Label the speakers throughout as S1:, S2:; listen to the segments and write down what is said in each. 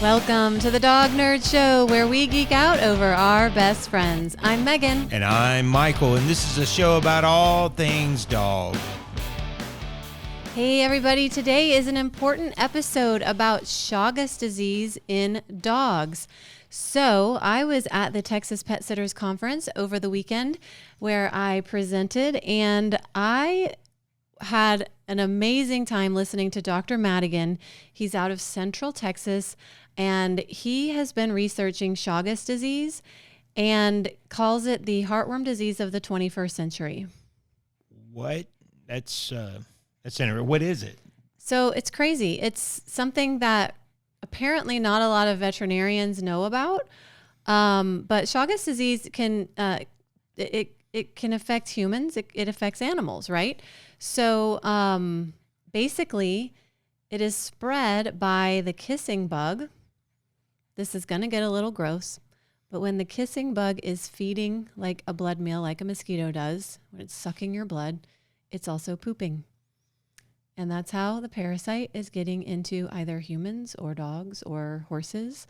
S1: Welcome to the Dog Nerd Show, where we geek out over our best friends. I'm Megan.
S2: And I'm Michael, and this is a show about all things dog.
S1: Hey everybody, today is an important episode about Chagas disease in dogs. So I was at the Texas Pet Sitters Conference over the weekend where I presented, and I had an amazing time listening to Dr. Madigan. He's out of Central Texas, and he has been researching Chagas disease and calls it the heartworm disease of the 21st century.
S2: What? That's interesting. What is it?
S1: So it's crazy. It's something that apparently not a lot of veterinarians know about. But Chagas disease can it can affect humans. It affects animals, right? So basically, it is spread by the kissing bug. This is going to get a little gross, but when the kissing bug is feeding like a blood meal, like a mosquito does, when it's sucking your blood, it's also pooping. And that's how the parasite is getting into either humans or dogs or horses.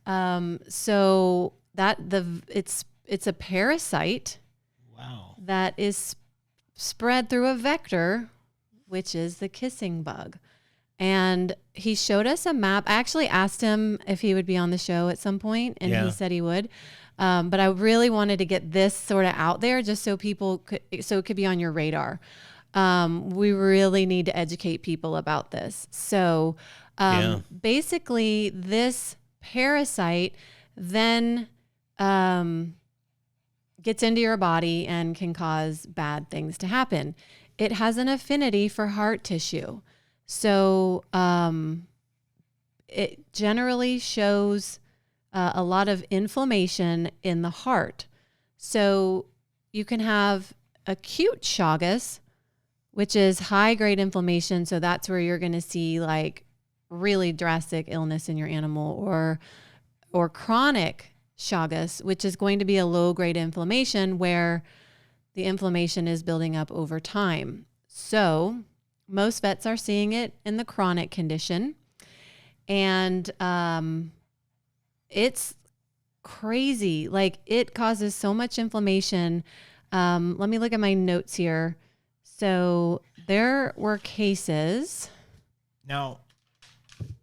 S1: So it's a parasite.
S2: Wow.
S1: That is spread through a vector, which is the kissing bug. And he showed us a map. I actually asked him if he would be on the show at some point, and he said he would. But I really wanted to get this sort of out there just so it could be on your radar. We really need to educate people about this. So basically, this parasite then gets into your body and can cause bad things to happen. It has an affinity for heart tissue. So it generally shows a lot of inflammation in the heart. So you can have acute Chagas, which is high-grade inflammation. So that's where you're going to see like really drastic illness in your animal, or chronic Chagas, which is going to be a low-grade inflammation where the inflammation is building up over time. So most vets are seeing it in the chronic condition, and it's crazy. Like, it causes so much inflammation. Let me look at my notes here. So there were cases.
S2: Now,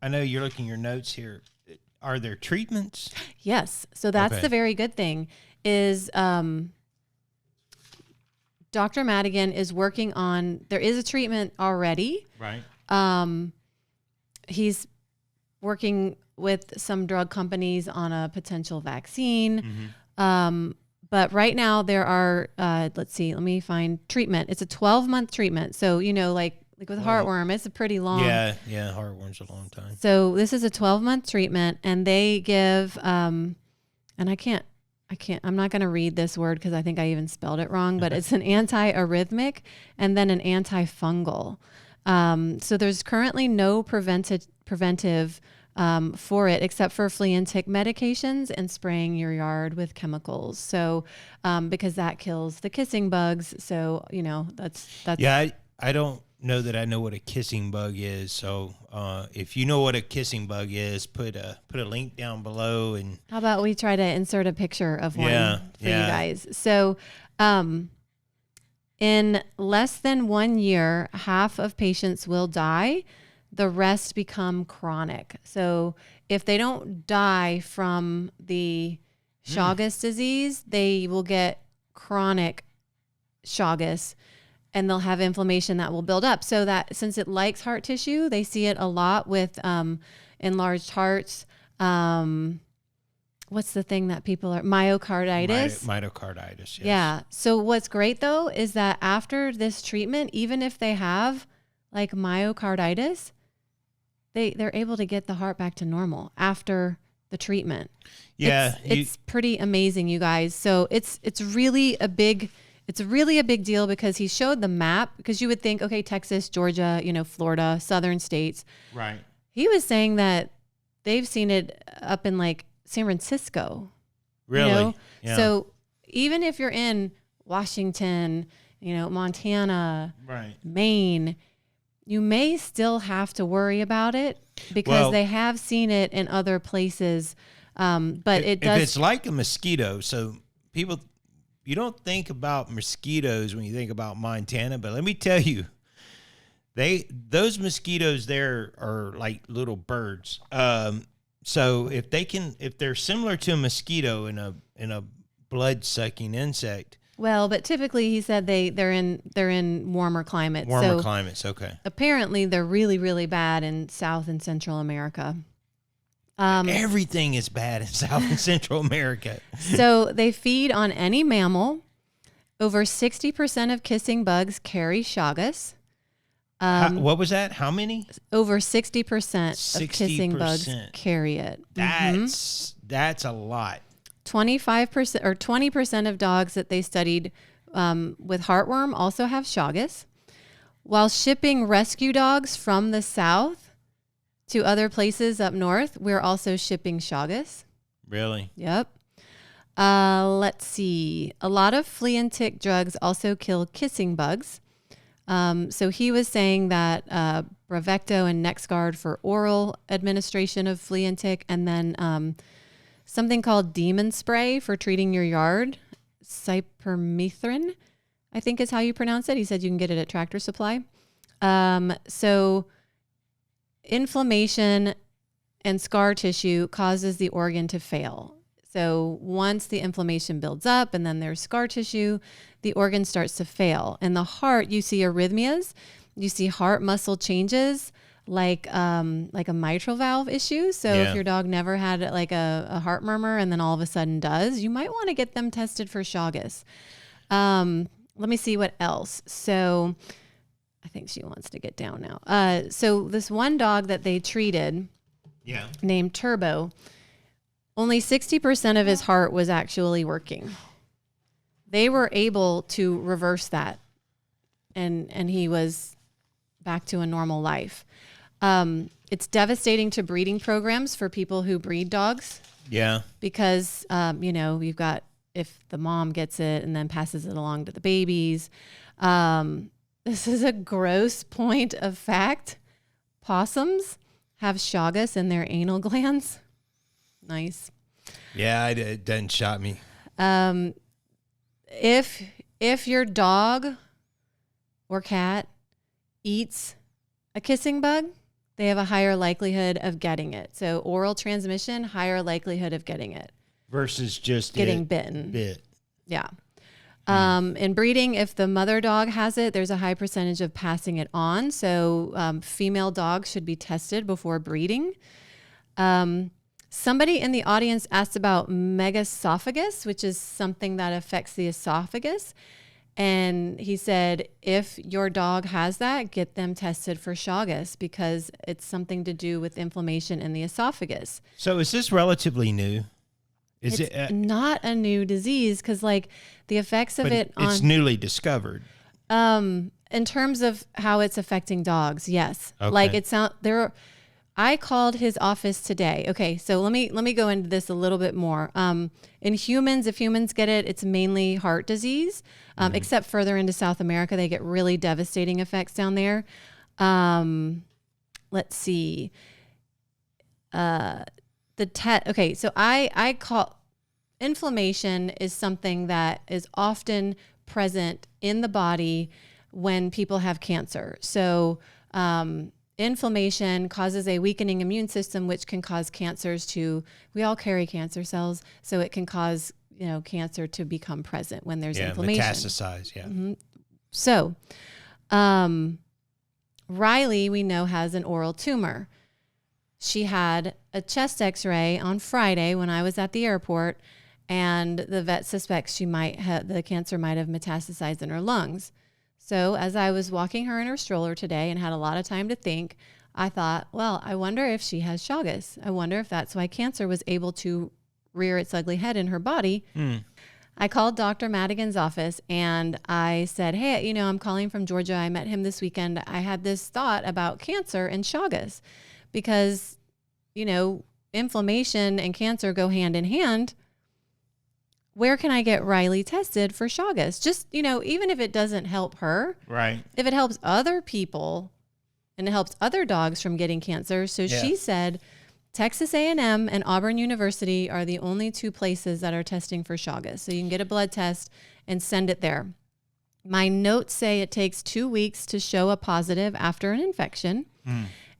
S2: I know you're looking at your notes here. Are there treatments?
S1: Yes. So that's the very good thing is Dr. Madigan is working on, there is a treatment already.
S2: Right.
S1: He's working with some drug companies on a potential vaccine. Mm-hmm. But right now there are, let me find treatment. It's a 12-month treatment. So, like with heartworm, it's a pretty long.
S2: Yeah. Heartworm's a long time.
S1: So this is a 12-month treatment, and they give, and I'm not going to read this word because I think I even spelled it wrong, but it's an anti-arrhythmic and then an antifungal. So there's currently no preventive for it except for flea and tick medications and spraying your yard with chemicals. So because that kills the kissing bugs. So, that's.
S2: Yeah, I don't know that I know what a kissing bug is. So if you know what a kissing bug is, put a link down below. And
S1: how about we try to insert a picture of one for you guys? So in less than 1 year, half of patients will die. The rest become chronic. So if they don't die from the Chagas disease, they will get chronic Chagas, and they'll have inflammation that will build up. So that since it likes heart tissue, they see it a lot with enlarged hearts. What's the thing that people are, myocarditis?
S2: Myocarditis, yes.
S1: Yeah. So what's great though is that after this treatment, even if they have like myocarditis, they're able to get the heart back to normal after the treatment.
S2: Yeah.
S1: It's pretty amazing, you guys. So it's really a big deal because he showed the map, because you would think, okay, Texas, Georgia, Florida, southern states.
S2: Right.
S1: He was saying that they've seen it up in like San Francisco.
S2: Really?
S1: Yeah. So even if you're in Washington, Montana,
S2: right,
S1: Maine, you may still have to worry about it because they have seen it in other places. But it does.
S2: If it's like a mosquito, so people, you don't think about mosquitoes when you think about Montana, but let me tell you, those mosquitoes there are like little birds. So if they're similar to a mosquito in a blood sucking insect.
S1: Well, but typically he said they're in warmer climates.
S2: Warmer climates, okay.
S1: Apparently they're really, really bad in South and Central America.
S2: Everything is bad in South and Central America.
S1: So they feed on any mammal. Over 60% of kissing bugs carry Chagas.
S2: What was that? How many?
S1: Over 60% of kissing bugs carry it.
S2: That's a lot.
S1: 25% or 20% of dogs that they studied with heartworm also have Chagas. While shipping rescue dogs from the south to other places up north, we're also shipping Chagas.
S2: Really?
S1: Yep. Let's see. A lot of flea and tick drugs also kill kissing bugs. So he was saying that Bravecto and NexGard for oral administration of flea and tick, and then something called demon spray for treating your yard, cypermethrin, I think is how you pronounce it. He said you can get it at Tractor Supply. So inflammation and scar tissue causes the organ to fail. So once the inflammation builds up and then there's scar tissue, the organ starts to fail. In the heart, you see arrhythmias, you see heart muscle changes, like a mitral valve issue. So if your dog never had like a heart murmur and then all of a sudden does, you might want to get them tested for Chagas. Let me see what else. So I think she wants to get down now. So this one dog that they treated, named Turbo, only 60% of his heart was actually working. They were able to reverse that, and he was back to a normal life. It's devastating to breeding programs for people who breed dogs.
S2: Yeah.
S1: Because, you've got, if the mom gets it and then passes it along to the babies. This is a gross point of fact. Possums have Chagas in their anal glands. Nice.
S2: Yeah, it doesn't shock me.
S1: If your dog or cat eats a kissing bug, they have a higher likelihood of getting it. So oral transmission, higher likelihood of getting it.
S2: Versus just
S1: getting bitten.
S2: Bit.
S1: Yeah. In breeding, if the mother dog has it, there's a high percentage of passing it on. So female dogs should be tested before breeding. Somebody in the audience asked about megaesophagus, which is something that affects the esophagus. And he said, if your dog has that, get them tested for Chagas because it's something to do with inflammation in the esophagus.
S2: So is this relatively new?
S1: It's not a new disease because like the effects of
S2: it's newly discovered.
S1: In terms of how it's affecting dogs, yes.
S2: Okay.
S1: Like I called his office today. Okay, so let me go into this a little bit more. In humans, if humans get it, it's mainly heart disease. Except further into South America, they get really devastating effects down there. Let's see. Okay, so I call inflammation is something that is often present in the body when people have cancer. So inflammation causes a weakening immune system, which can cause cancers we all carry cancer cells, so it can cause, cancer to become present when there's inflammation.
S2: Metastasize, yeah.
S1: Mm-hmm. So Riley, we know, has an oral tumor. She had a chest x-ray on Friday when I was at the airport, and the vet suspects the cancer might have metastasized in her lungs. So as I was walking her in her stroller today and had a lot of time to think, I thought, well, I wonder if she has Chagas. I wonder if that's why cancer was able to rear its ugly head in her body. I called Dr. Madigan's office and I said, hey, I'm calling from Georgia. I met him this weekend. I had this thought about cancer and Chagas because, inflammation and cancer go hand in hand. Where can I get Riley tested for Chagas? Just, even if it doesn't help her.
S2: Right.
S1: If it helps other people, and it helps other dogs from getting cancer. So she said Texas A&M and Auburn University are the only 2 places that are testing for Chagas. So you can get a blood test and send it there. My notes say it takes 2 weeks to show a positive after an infection,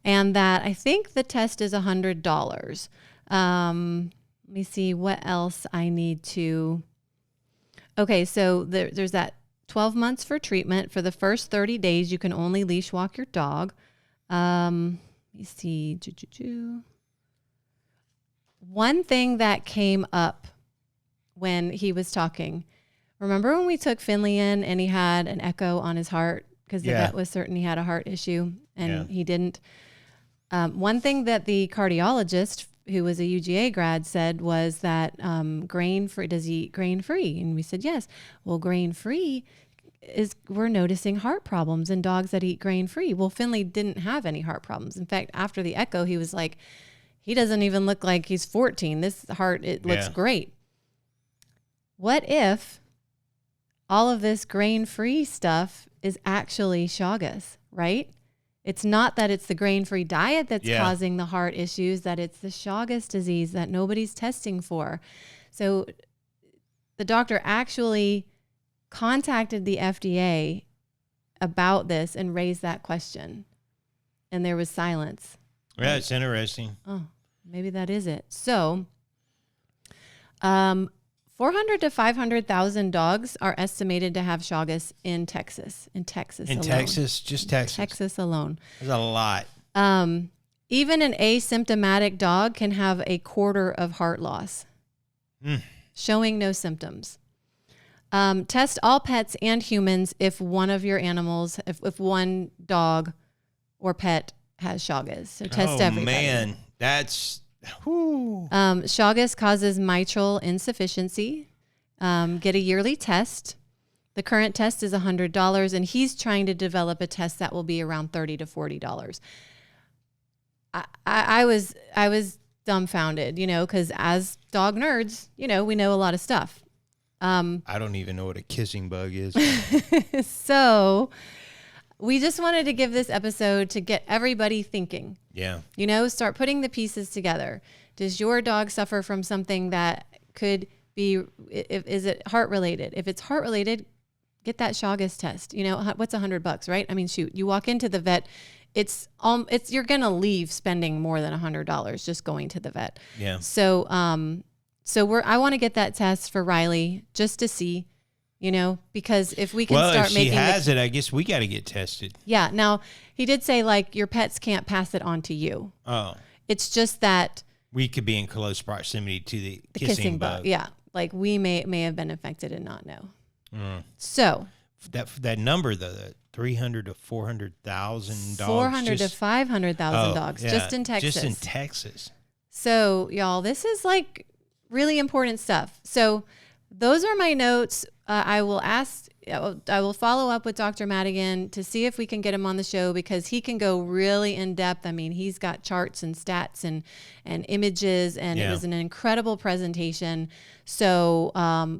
S1: and that I think the test is $100. Let me see what else I need to. Okay, so there's that 12 months for treatment. For the first 30 days, you can only leash walk your dog. Let me see. One thing that came up when he was talking, remember when we took Finley in and he had an echo on his heart because the vet was certain he had a heart issue and he didn't? One thing that the cardiologist, who was a UGA grad, said was that grain-free, does he eat grain-free? And we said, yes. Well, grain-free we're noticing heart problems in dogs that eat grain-free. Well, Finley didn't have any heart problems. In fact, after the echo, he was like, he doesn't even look like he's 14. This heart, it looks great. What if all of this grain-free stuff is actually Chagas, right? It's not that it's the grain-free diet that's causing the heart issues, that it's the Chagas disease that nobody's testing for. So the doctor actually contacted the FDA about this and raised that question. And there was silence.
S2: Yeah, it's interesting.
S1: Oh, maybe that is it. So 400 to 500,000 dogs are estimated to have Chagas in Texas. In Texas alone.
S2: Just Texas.
S1: Texas alone.
S2: There's a lot.
S1: Even an asymptomatic dog can have a quarter of heart loss, showing no symptoms. Test all pets and humans if one of your animals, if one dog or pet has Chagas. So test everybody. Oh, man.
S2: That's...
S1: Chagas causes mitral insufficiency. Get a yearly test. The current test is $100, and he's trying to develop a test that will be around $30 to $40. I was dumbfounded, because as dog nerds, we know a lot of stuff.
S2: I don't even know what a kissing bug is.
S1: So we just wanted to give this episode to get everybody thinking.
S2: Yeah.
S1: Start putting the pieces together. Does your dog suffer from something that could be, is it heart related? If it's heart related, get that Chagas test. What's $100, right? I mean, shoot, you walk into the vet, you're going to leave spending more than $100 just going to the vet.
S2: Yeah.
S1: So, I want to get that test for Riley just to see, because if we can start making.
S2: Well, if she has it, I guess we got to get tested.
S1: Yeah. Now, he did say your pets can't pass it on to you.
S2: Oh.
S1: It's just that
S2: we could be in close proximity to the kissing bug.
S1: Yeah. We may have been infected and not know. So
S2: that number though, that 300 to 400,000 dogs.
S1: 400 to 500,000 dogs just in Texas.
S2: Just in Texas.
S1: So y'all, this is really important stuff. So those are my notes. I will follow up with Dr. Madigan to see if we can get him on the show because he can go really in depth. I mean, he's got charts and stats and images, and it was an incredible presentation. So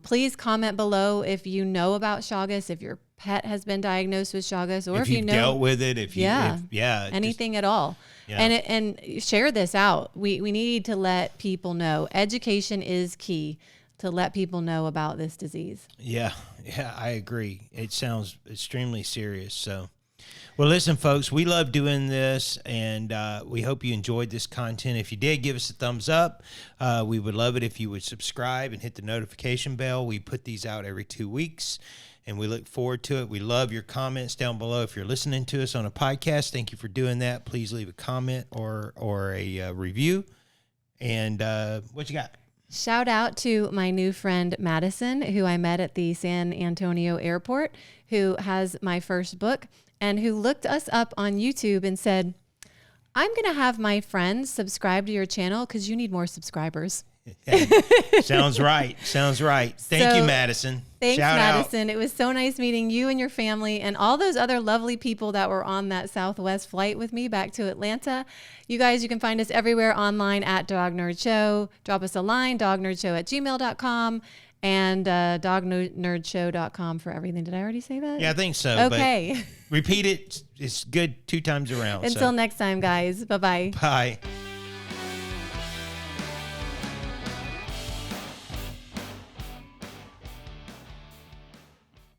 S1: please comment below if you know about Chagas, if your pet has been diagnosed with Chagas, or if you know
S2: dealt with it,
S1: anything at all. Yeah. And share this out. We need to let people know. Education is key to let people know about this disease.
S2: Yeah, I agree. It sounds extremely serious. So, well, listen, folks, we love doing this, and we hope you enjoyed this content. If you did, give us a thumbs up. We would love it if you would subscribe and hit the notification bell. We put these out every 2 weeks, and we look forward to it. We love your comments down below. If you're listening to us on a podcast, thank you for doing that. Please leave a comment or a review. And what you got?
S1: Shout out to my new friend, Madison, who I met at the San Antonio airport, who has my first book and who looked us up on YouTube and said, I'm going to have my friends subscribe to your channel because you need more subscribers.
S2: Sounds right. Thank you, Madison.
S1: Thanks, Madison. It was so nice meeting you and your family and all those other lovely people that were on that Southwest flight with me back to Atlanta. You guys, you can find us everywhere online at Dog Nerd Show. Drop us a line, dognerdshow@gmail.com, and dognerdshow.com for everything. Did I already say that?
S2: Yeah, I think so.
S1: Okay.
S2: But repeat it it's good 2 times around.
S1: Until next time, guys. Bye-bye.
S2: Bye.